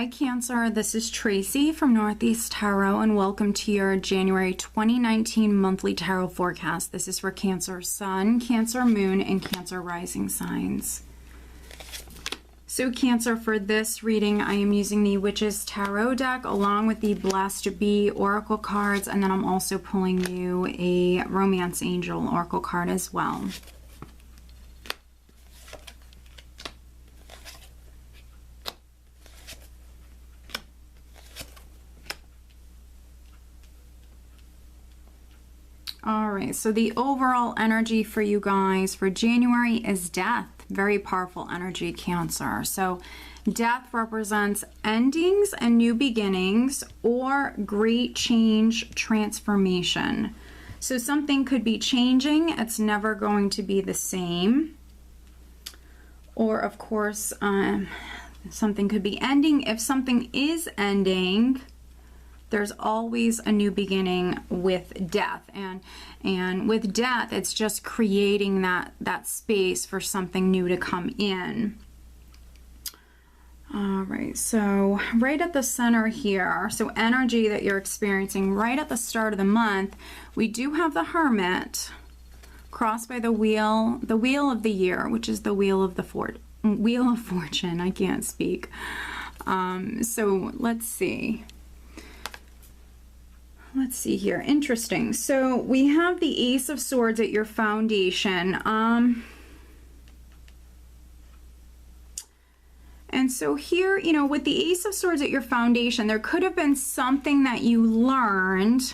Hi Cancer, this is Tracy from Northeast Tarot and welcome to your January 2019 monthly tarot forecast. This is for Cancer Sun, Cancer Moon, and Cancer Rising signs. So Cancer, for this reading I am using the Witch's Tarot deck along with the Blessed to Be Oracle cards, and then I'm also pulling you a Romance Angel Oracle card as well. All right, so the overall energy for you guys for January is death. Very powerful energy, Cancer. So death represents endings and new beginnings or great change, transformation. So something could be changing. It's never going to be the same. Or of course, something could be ending. If something is ending, there's always a new beginning with death, and with death it's just creating that space for something new to come in. All right, so right at the center here, so energy that you're experiencing right at the start of the month, we do have the Hermit crossed by the wheel of the year, which is the wheel of fortune. I can't speak. So let's see. Let's see here. Interesting. So we have the Ace of Swords at your foundation. And so here, you know, with the Ace of Swords at your foundation, there could have been something that you learned.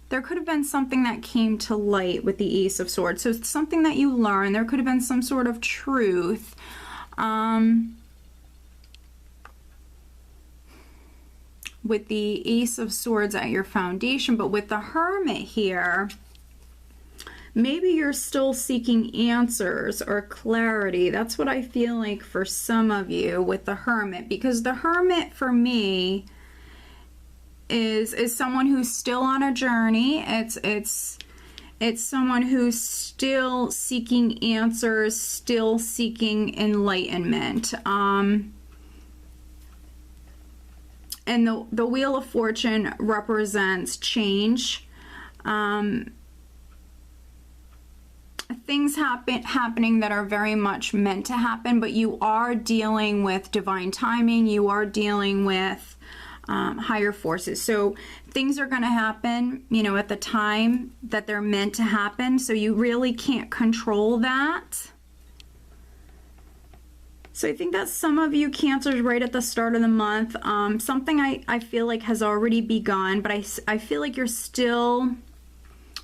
There could have been something that came to light with the Ace of Swords. So it's something that you learned. There could have been some sort of truth. With the Ace of Swords at your foundation, but with the Hermit here, maybe you're still seeking answers or clarity. That's what I feel like for some of you with the Hermit, because the Hermit for me is someone who's still on a journey. It's someone who's still seeking answers, still seeking enlightenment. And the Wheel of Fortune represents change. Things happening that are very much meant to happen, but you are dealing with divine timing. You are dealing with higher forces. So things are going to happen, you know, at the time that they're meant to happen. So you really can't control that. So I think that some of you Cancers right at the start of the month, something I feel like has already begun, but I feel like you're still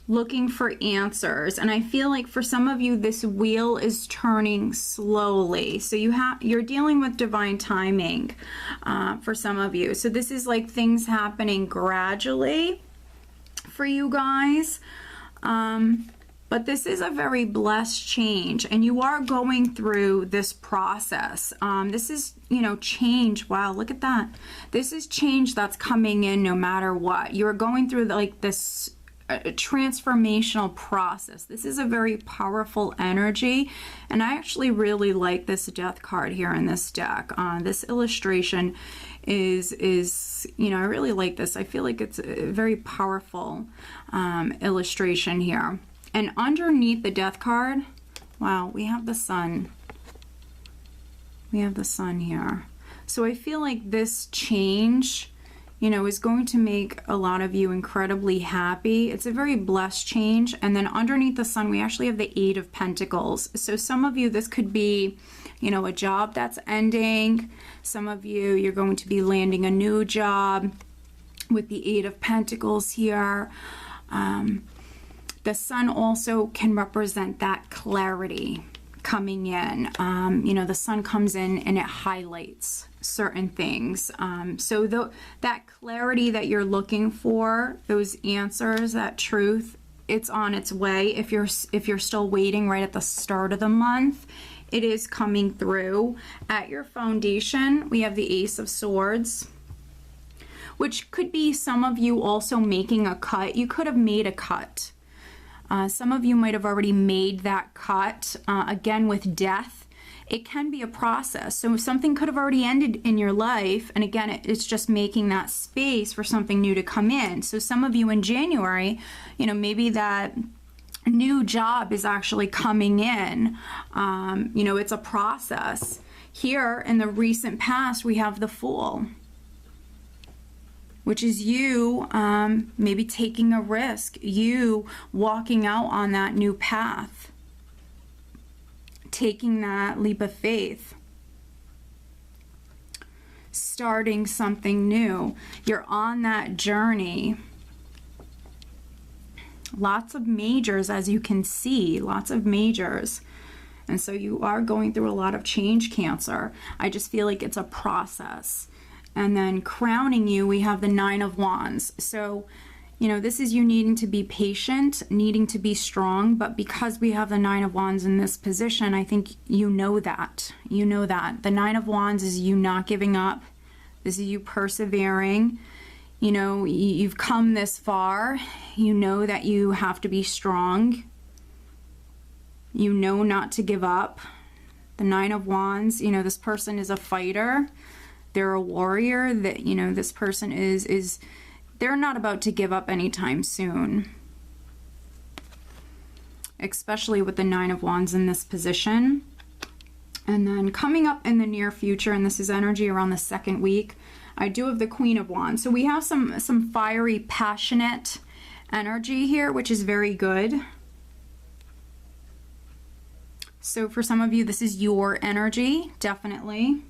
looking for answers. And I feel like for some of you, this wheel is turning slowly. So you're dealing with divine timing for some of you. So this is like things happening gradually for you guys. But this is a very blessed change, and you are going through this process. This is, you know, change. Wow, look at that. This is change that's coming in no matter what. You're going through like this transformational process. This is a very powerful energy, and I actually really like this Death card here in this deck. This illustration is, you know, I really like this. I feel like it's a very powerful illustration here. And underneath the Death card, wow, we have the Sun. We have the Sun here. So I feel like this change, you know, is going to make a lot of you incredibly happy. It's a very blessed change. And then underneath the Sun, we actually have the Eight of Pentacles. So some of you, this could be, you know, a job that's ending. Some of you, you're going to be landing a new job with the Eight of Pentacles here. The Sun also can represent that clarity coming in. You know, the Sun comes in and it highlights certain things. So that clarity that you're looking for, those answers, that truth, it's on its way. If you're still waiting right at the start of the month, it is coming through. At your foundation, we have the Ace of Swords, which could be some of you also making a cut. You could have made a cut. Some of you might have already made that cut. Again, with death, it can be a process. So something could have already ended in your life, and again, it's just making that space for something new to come in. So some of you in January, you know, maybe that new job is actually coming in. You know, it's a process. Here in the recent past, we have the Fool, which is you maybe taking a risk, you walking out on that new path, taking that leap of faith, starting something new. You're on that journey. Lots of majors, as you can see, lots of majors. And so you are going through a lot of change, Cancer. I just feel like it's a process. And then crowning you, we have the Nine of Wands. So, you know, this is you needing to be patient, needing to be strong, but because we have the Nine of Wands in this position, I think you know that. You know that. The Nine of Wands is you not giving up. This is you persevering. You know, you've come this far. You know that you have to be strong. You know not to give up. The Nine of Wands, you know, this person is a fighter. They're a warrior. That, you know, this person is they're not about to give up anytime soon. Especially with the Nine of Wands in this position. And then coming up in the near future, and this is energy around the second week, I do have the Queen of Wands. So we have some fiery, passionate energy here, which is very good. So for some of you, this is your energy, definitely.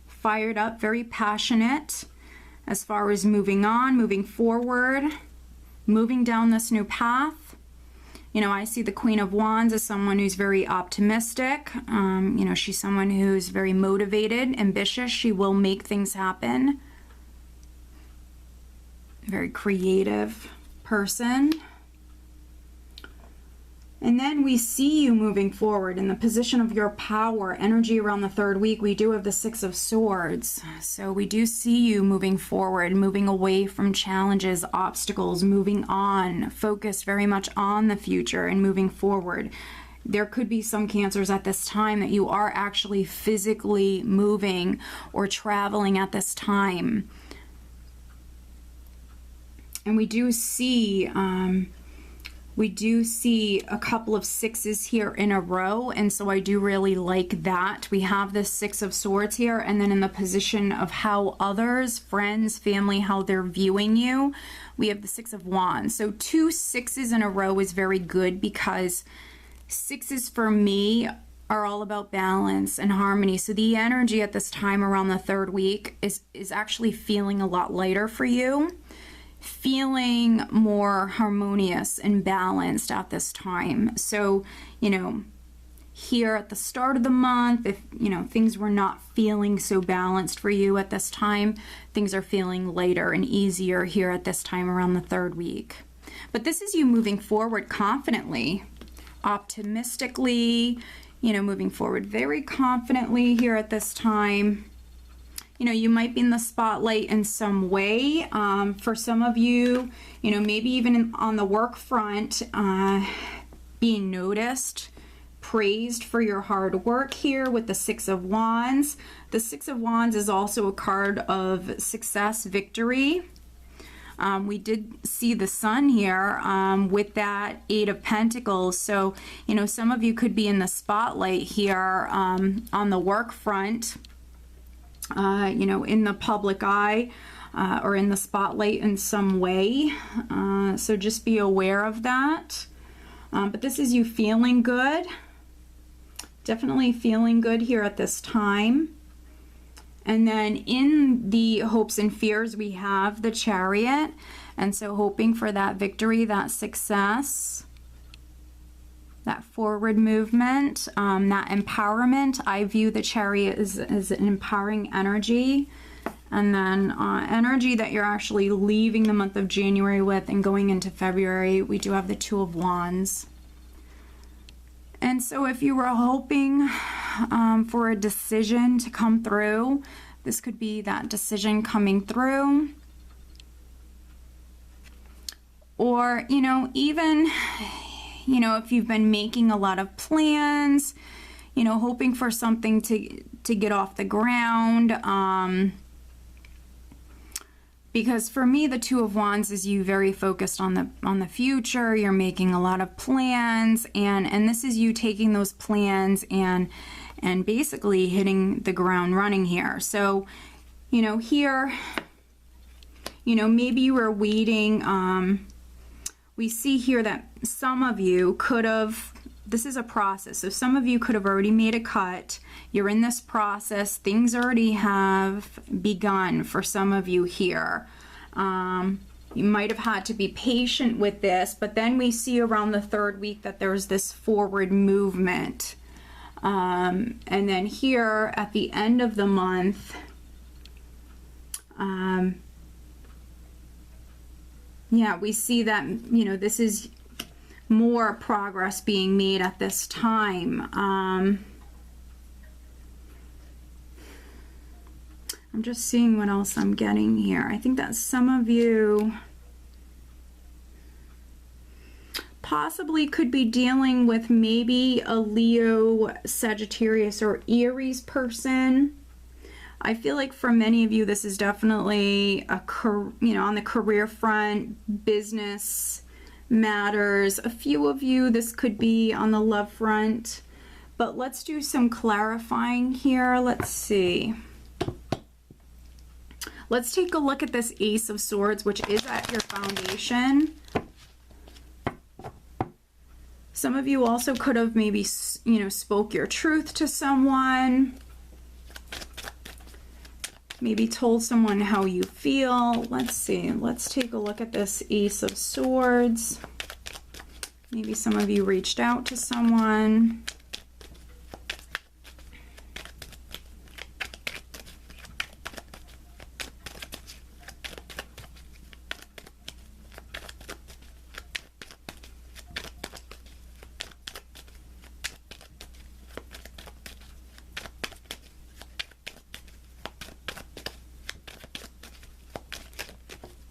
Fired up, very passionate as far as moving on, moving forward, moving down this new path. You know, I see the Queen of Wands as someone who's very optimistic. You know, she's someone who's very motivated, ambitious. She will make things happen. Very creative person. And then we see you moving forward in the position of your power, energy around the third week. We do have the Six of Swords. So we do see you moving forward, moving away from challenges, obstacles, moving on, focused very much on the future and moving forward. There could be some Cancers at this time that you are actually physically moving or traveling at this time. And we do see a couple of sixes here in a row, and so I do really like that. We have the Six of Swords here, and then in the position of how others, friends, family, how they're viewing you, we have the Six of Wands. So 2 sixes in a row is very good, because sixes for me are all about balance and harmony. So the energy at this time around the third week is actually feeling a lot lighter for you. Feeling more harmonious and balanced at this time. So, you know, here at the start of the month, if, you know, things were not feeling so balanced for you at this time, things are feeling lighter and easier here at this time around the third week. But this is you moving forward confidently, optimistically, you know, moving forward very confidently here at this time. You know, you might be in the spotlight in some way. For some of you, you know, maybe even on the work front, being noticed, praised for your hard work here with the Six of Wands. The Six of Wands is also a card of success, victory. We did see the Sun here with that Eight of Pentacles. So, you know, some of you could be in the spotlight here on the work front. You know, in the public eye or in the spotlight in some way. So just be aware of that. But this is you feeling good. Definitely feeling good here at this time. And then in the hopes and fears, we have the Chariot. And so hoping for that victory, that success, that forward movement, that empowerment. I view the Chariot as an empowering energy. And then energy that you're actually leaving the month of January with and going into February, we do have the Two of Wands. And so if you were hoping for a decision to come through, this could be that decision coming through. Or, you know, even... You know, if you've been making a lot of plans, you know, hoping for something to get off the ground. Because for me, the Two of Wands is you very focused on the future. You're making a lot of plans, and this is you taking those plans and basically hitting the ground running here. So, you know, here, you know, maybe you were waiting. We see here that some of you could have, this is a process. So some of you could have already made a cut. You're in this process. Things already have begun for some of you here. You might have had to be patient with this, but then we see around the 3rd week that there's this forward movement. And then here at the end of the month, yeah, we see that, you know, this is more progress being made at this time. I'm just seeing what else I'm getting here. I think that some of you possibly could be dealing with maybe a Leo, Sagittarius, or Aries person. I feel like for many of you, this is definitely you know, on the career front, business matters. A few of you, this could be on the love front. But let's do some clarifying here. Let's see. Let's take a look at this Ace of Swords, which is at your foundation. Some of you also could have maybe, you know, spoke your truth to someone. Maybe told someone how you feel. Let's see. Let's take a look at this Ace of Swords. Maybe some of you reached out to someone.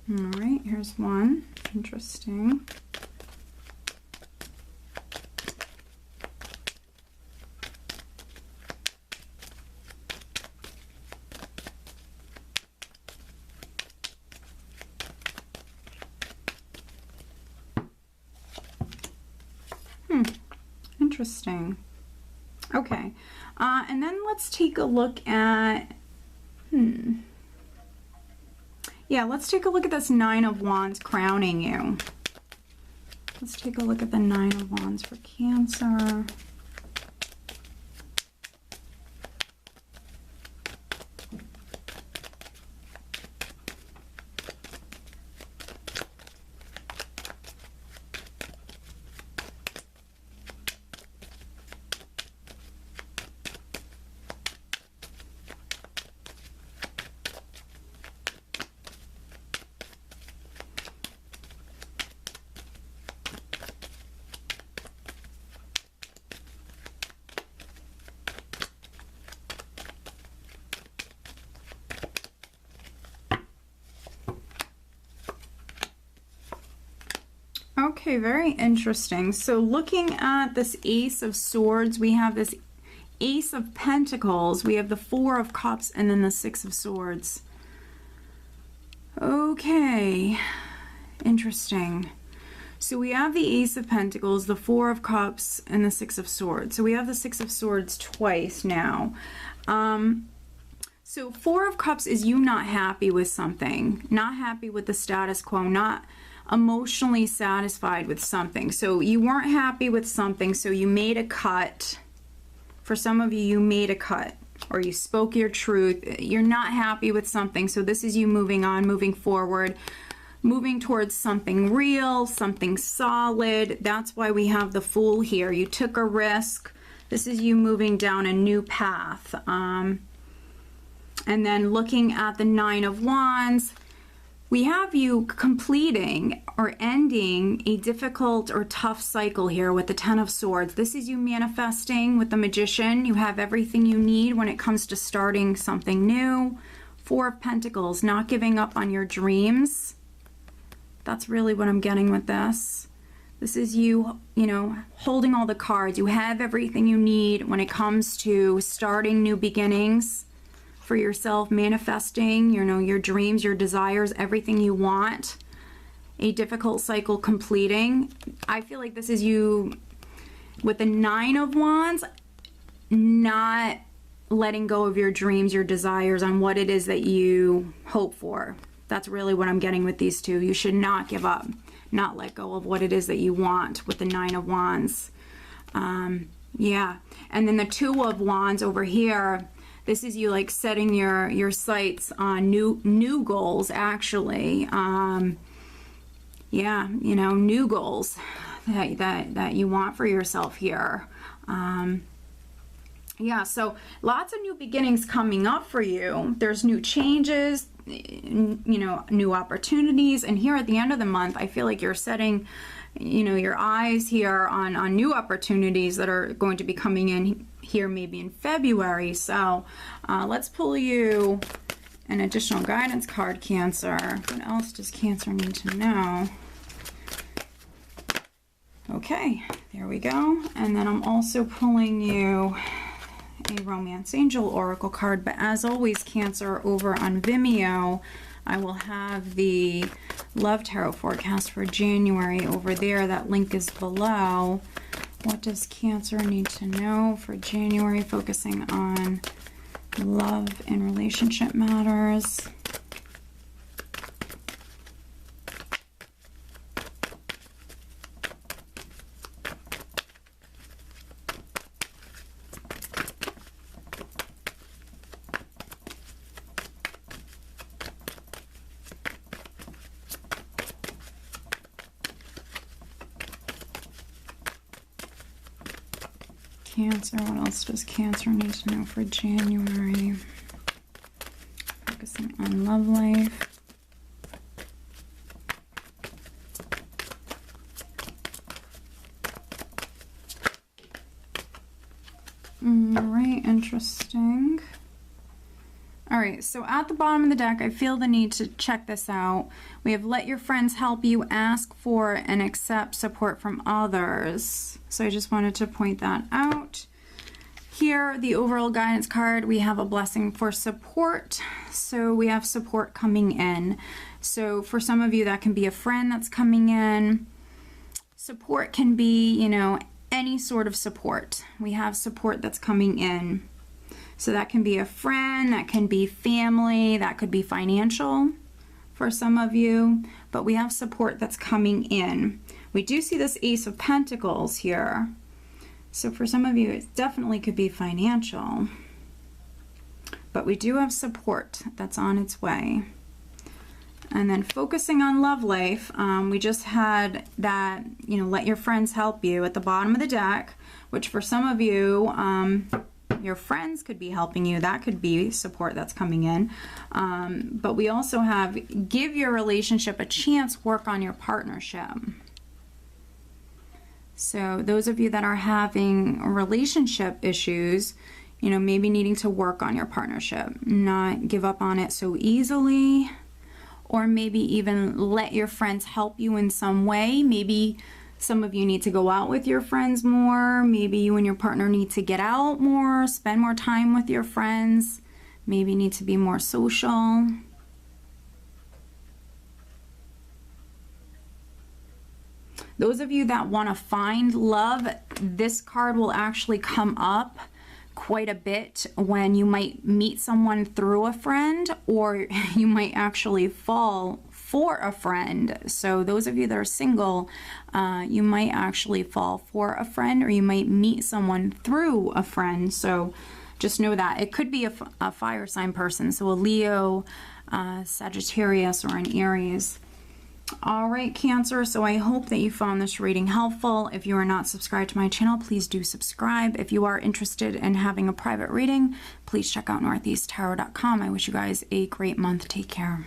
All right, here's one. Interesting. Interesting. Okay, and then let's take a look at, yeah, let's take a look at this Nine of Wands crowning you. Let's take a look at the Nine of Wands for Cancer. Okay, very interesting. So looking at this Ace of Swords, we have this Ace of Pentacles, we have the Four of Cups, and then the Six of Swords. Okay, interesting. So we have the Ace of Pentacles, the Four of Cups, and the Six of Swords. So we have the Six of Swords twice now. So Four of Cups is you not happy with something, not happy with the status quo, not emotionally satisfied with something. So you weren't happy with something, so you made a cut. For some of you, you made a cut, or you spoke your truth. You're not happy with something, so this is you moving on, moving forward, moving towards something real, something solid. That's why we have the Fool here. You took a risk. This is you moving down a new path. And then looking at the Nine of Wands, we have you completing or ending a difficult or tough cycle here with the Ten of Swords. This is you manifesting with the Magician. You have everything you need when it comes to starting something new. Four of Pentacles, not giving up on your dreams. That's really what I'm getting with this. This is you, you know, holding all the cards. You have everything you need when it comes to starting new beginnings for yourself, manifesting, you know, your dreams, your desires, everything you want. A difficult cycle completing. I feel like this is you with the 9 of Wands, not letting go of your dreams, your desires, on what it is that you hope for. That's really what I'm getting with these two. You should not give up, not let go of what it is that you want with the 9 of Wands. Yeah, and then the 2 of Wands over here, this is you like setting your sights on new goals, actually. Yeah, you know, new goals that you want for yourself here. Yeah, so lots of new beginnings coming up for you. There's new changes, you know, new opportunities. And here at the end of the month, I feel like you're setting, you know, your eyes here on new opportunities that are going to be coming in here maybe in February. So let's pull you an additional guidance card, Cancer. What else does Cancer need to know? Okay, there we go. And then I'm also pulling you a Romance Angel Oracle card. But as always, Cancer, over on Vimeo, I will have the Love Tarot forecast for January over there. That link is below. What does Cancer need to know for January, focusing on love and relationship matters? Cancer, what else does Cancer need to know for January? Focusing on love life. All right, interesting. All right, so at the bottom of the deck, I feel the need to check this out. We have let your friends help you, ask for and accept support from others. So I just wanted to point that out. Here, the overall guidance card, we have a blessing for support. So we have support coming in. So for some of you, that can be a friend that's coming in. Support can be, you know, any sort of support. We have support that's coming in. So that can be a friend, that can be family, that could be financial for some of you, but we have support that's coming in. We do see this Ace of Pentacles here. So for some of you, it definitely could be financial, but we do have support that's on its way. And then focusing on love life, we just had that, you know, let your friends help you at the bottom of the deck, which for some of you, your friends could be helping you. That could be support that's coming in. But we also have give your relationship a chance, work on your partnership. So those of you that are having relationship issues, you know, maybe needing to work on your partnership, not give up on it so easily, or maybe even let your friends help you in some way. Maybe some of you need to go out with your friends more. Maybe you and your partner need to get out more, spend more time with your friends. Maybe need to be more social. Those of you that want to find love, this card will actually come up quite a bit when you might meet someone through a friend, or you might actually fall for a friend. So those of you that are single, you might actually fall for a friend, or you might meet someone through a friend. So just know that. It could be a fire sign person, so a Leo, Sagittarius, or an Aries. All right, Cancer, so I hope that you found this reading helpful. If you are not subscribed to my channel, please do subscribe. If you are interested in having a private reading, please check out northeasttarot.com. I wish you guys a great month. Take care.